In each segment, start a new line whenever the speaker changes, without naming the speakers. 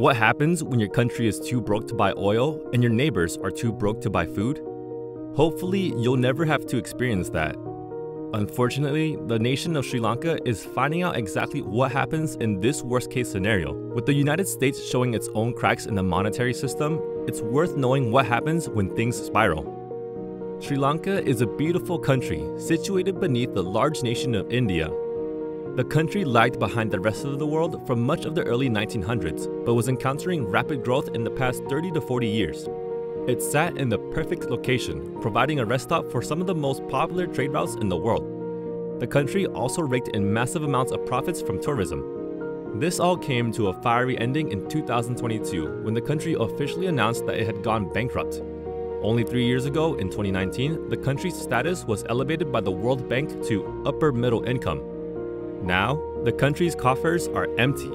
What happens when your country is too broke to buy oil and your neighbors are too broke to buy food? Hopefully, you'll never have to experience that. Unfortunately, the nation of Sri Lanka is finding out exactly what happens in this worst-case scenario. With the United States showing its own cracks in the monetary system, it's worth knowing what happens when things spiral. Sri Lanka is a beautiful country situated beneath the large nation of India. The country lagged behind the rest of the world for much of the early 1900s, but was encountering rapid growth in the past 30 to 40 years. It sat in the perfect location, providing a rest stop for some of the most popular trade routes in the world. The country also raked in massive amounts of profits from tourism. This all came to a fiery ending in 2022 when the country officially announced that it had gone bankrupt. Only 3 years ago, in 2019, the country's status was elevated by the World Bank to upper middle income. Now, the country's coffers are empty.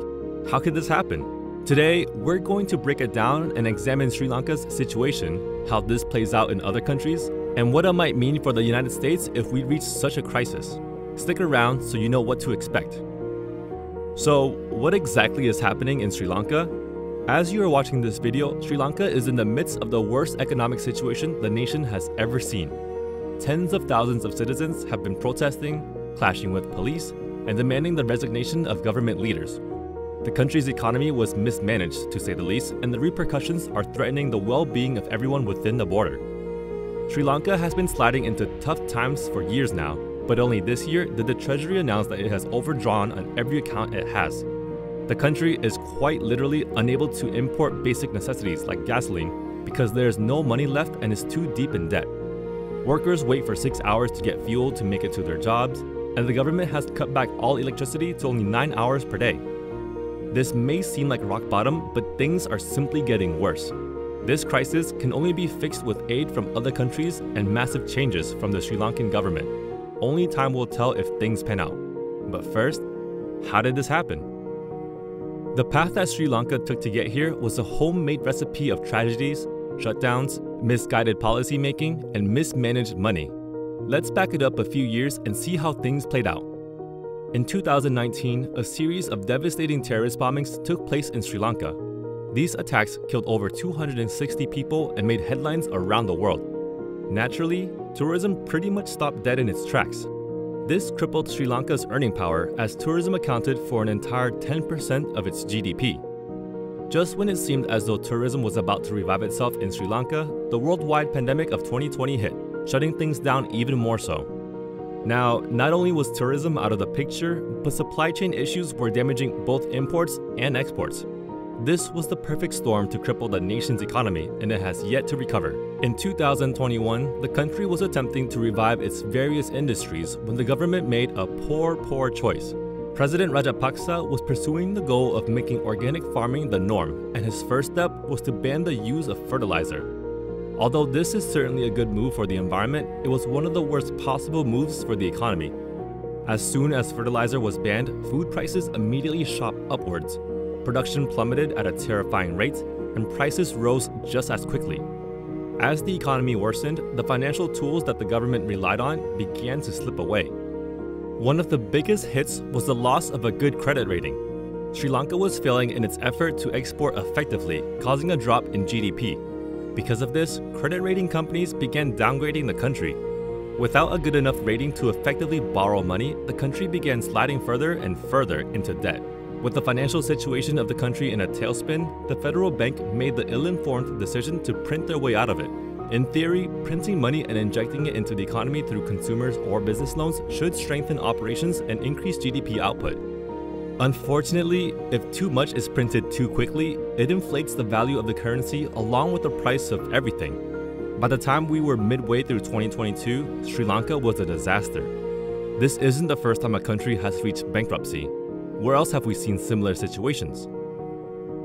How could this happen? Today, we're going to break it down and examine Sri Lanka's situation, how this plays out in other countries, and what it might mean for the United States if we reach such a crisis. Stick around so you know what to expect. So, what exactly is happening in Sri Lanka? As you are watching this video, Sri Lanka is in the midst of the worst economic situation the nation has ever seen. Tens of thousands of citizens have been protesting, clashing with police, and demanding the resignation of government leaders. The country's economy was mismanaged, to say the least, and the repercussions are threatening the well-being of everyone within the border. Sri Lanka has been sliding into tough times for years now, but only this year did the Treasury announce that it has overdrawn on every account it has. The country is quite literally unable to import basic necessities like gasoline because there is no money left and is too deep in debt. Workers wait for 6 hours to get fuel to make it to their jobs, and the government has cut back all electricity to only 9 hours per day. This may seem like rock bottom, but things are simply getting worse. This crisis can only be fixed with aid from other countries and massive changes from the Sri Lankan government. Only time will tell if things pan out. But first, how did this happen? The path that Sri Lanka took to get here was a homemade recipe of tragedies, shutdowns, misguided policymaking, and mismanaged money. Let's back it up a few years and see how things played out. In 2019, a series of devastating terrorist bombings took place in Sri Lanka. These attacks killed over 260 people and made headlines around the world. Naturally, tourism pretty much stopped dead in its tracks. This crippled Sri Lanka's earning power as tourism accounted for an entire 10% of its GDP. Just when it seemed as though tourism was about to revive itself in Sri Lanka, the worldwide pandemic of 2020 hit, shutting things down even more so. Now, not only was tourism out of the picture, but supply chain issues were damaging both imports and exports. This was the perfect storm to cripple the nation's economy, and it has yet to recover. In 2021, the country was attempting to revive its various industries when the government made a poor choice. President Rajapaksa was pursuing the goal of making organic farming the norm, and his first step was to ban the use of fertilizer. Although this is certainly a good move for the environment, it was one of the worst possible moves for the economy. As soon as fertilizer was banned, food prices immediately shot upwards. Production plummeted at a terrifying rate, and prices rose just as quickly. As the economy worsened, the financial tools that the government relied on began to slip away. One of the biggest hits was the loss of a good credit rating. Sri Lanka was failing in its effort to export effectively, causing a drop in GDP. Because of this, credit rating companies began downgrading the country. Without a good enough rating to effectively borrow money, the country began sliding further and further into debt. With the financial situation of the country in a tailspin, the federal bank made the ill-informed decision to print their way out of it. In theory, printing money and injecting it into the economy through consumers or business loans should strengthen operations and increase GDP output. Unfortunately, if too much is printed too quickly, it inflates the value of the currency along with the price of everything. By the time we were midway through 2022, Sri Lanka was a disaster. This isn't the first time a country has reached bankruptcy. Where else have we seen similar situations?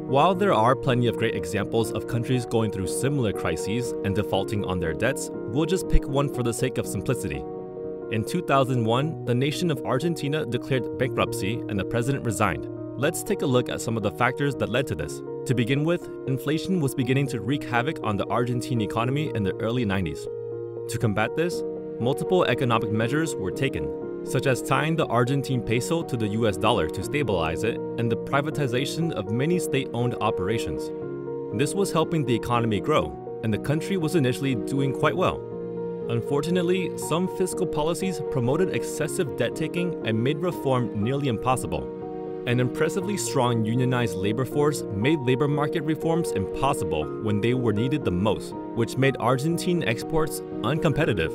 While there are plenty of great examples of countries going through similar crises and defaulting on their debts, we'll just pick one for the sake of simplicity. In 2001, the nation of Argentina declared bankruptcy and the president resigned. Let's take a look at some of the factors that led to this. To begin with, inflation was beginning to wreak havoc on the Argentine economy in the early 90s. To combat this, multiple economic measures were taken. such as tying the Argentine peso to the US dollar to stabilize it and the privatization of many state-owned operations. This was helping the economy grow, and the country was initially doing quite well. Unfortunately, some fiscal policies promoted excessive debt-taking and made reform nearly impossible. An impressively strong unionized labor force made labor market reforms impossible when they were needed the most, which made Argentine exports uncompetitive.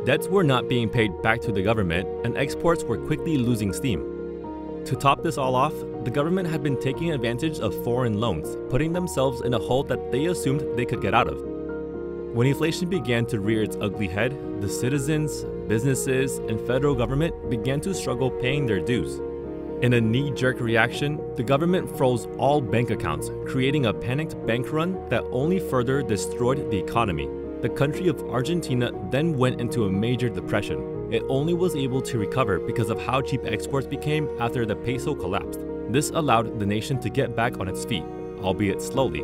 Debts were not being paid back to the government, and exports were quickly losing steam. To top this all off, the government had been taking advantage of foreign loans, putting themselves in a hole that they assumed they could get out of. When inflation began to rear its ugly head, the citizens, businesses, and federal government began to struggle paying their dues. In a knee-jerk reaction, the government froze all bank accounts, creating a panicked bank run that only further destroyed the economy. The country of Argentina then went into a major depression. It only was able to recover because of how cheap exports became after the peso collapsed. This allowed the nation to get back on its feet, albeit slowly.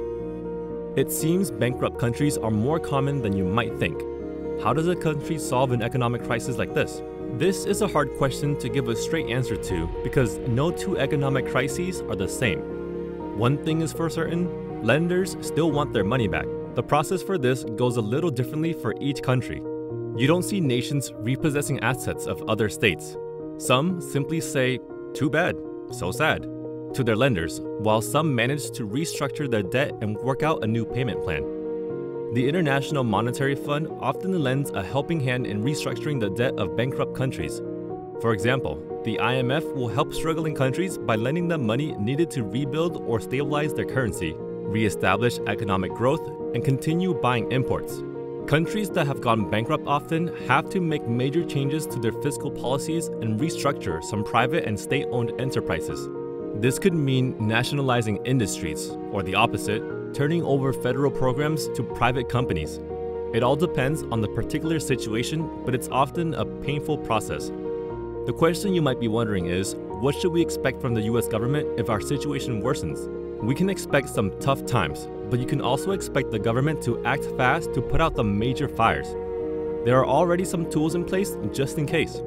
It seems bankrupt countries are more common than you might think. How does a country solve an economic crisis like this? This is a hard question to give a straight answer to because no two economic crises are the same. One thing is for certain, lenders still want their money back. The process for this goes a little differently for each country. You don't see nations repossessing assets of other states. Some simply say, "Too bad, so sad," to their lenders, while some manage to restructure their debt and work out a new payment plan. The International Monetary Fund often lends a helping hand in restructuring the debt of bankrupt countries. For example, the IMF will help struggling countries by lending them money needed to rebuild or stabilize their currency, re-establish economic growth, and continue buying imports. Countries that have gone bankrupt often have to make major changes to their fiscal policies and restructure some private and state-owned enterprises. This could mean nationalizing industries, or the opposite, turning over federal programs to private companies. It all depends on the particular situation, but it's often a painful process. The question you might be wondering is, what should we expect from the US government if our situation worsens? We can expect some tough times, but you can also expect the government to act fast to put out the major fires. There are already some tools in place just in case.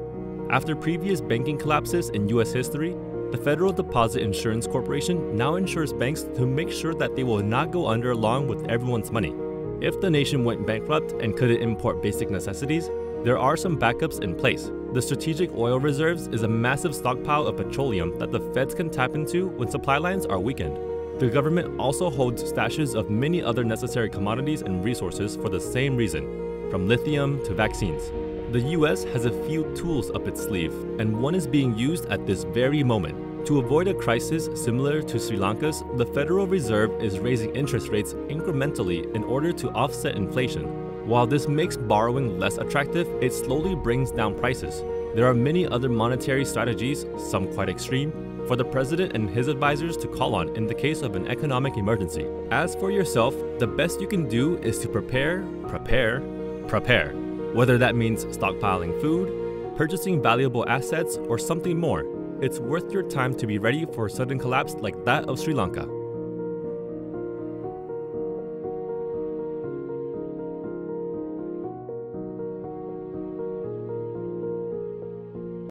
After previous banking collapses in US history, the Federal Deposit Insurance Corporation now insures banks to make sure that they will not go under along with everyone's money. If the nation went bankrupt and couldn't import basic necessities, there are some backups in place. The Strategic Oil Reserves is a massive stockpile of petroleum that the feds can tap into when supply lines are weakened. The government also holds stashes of many other necessary commodities and resources for the same reason, from lithium to vaccines. The US has a few tools up its sleeve, and one is being used at this very moment. To avoid a crisis similar to Sri Lanka's, the Federal Reserve is raising interest rates incrementally in order to offset inflation. While this makes borrowing less attractive, it slowly brings down prices. There are many other monetary strategies, some quite extreme, for the president and his advisors to call on in the case of an economic emergency. As for yourself, the best you can do is to prepare. Whether that means stockpiling food, purchasing valuable assets, or something more, it's worth your time to be ready for a sudden collapse like that of Sri Lanka.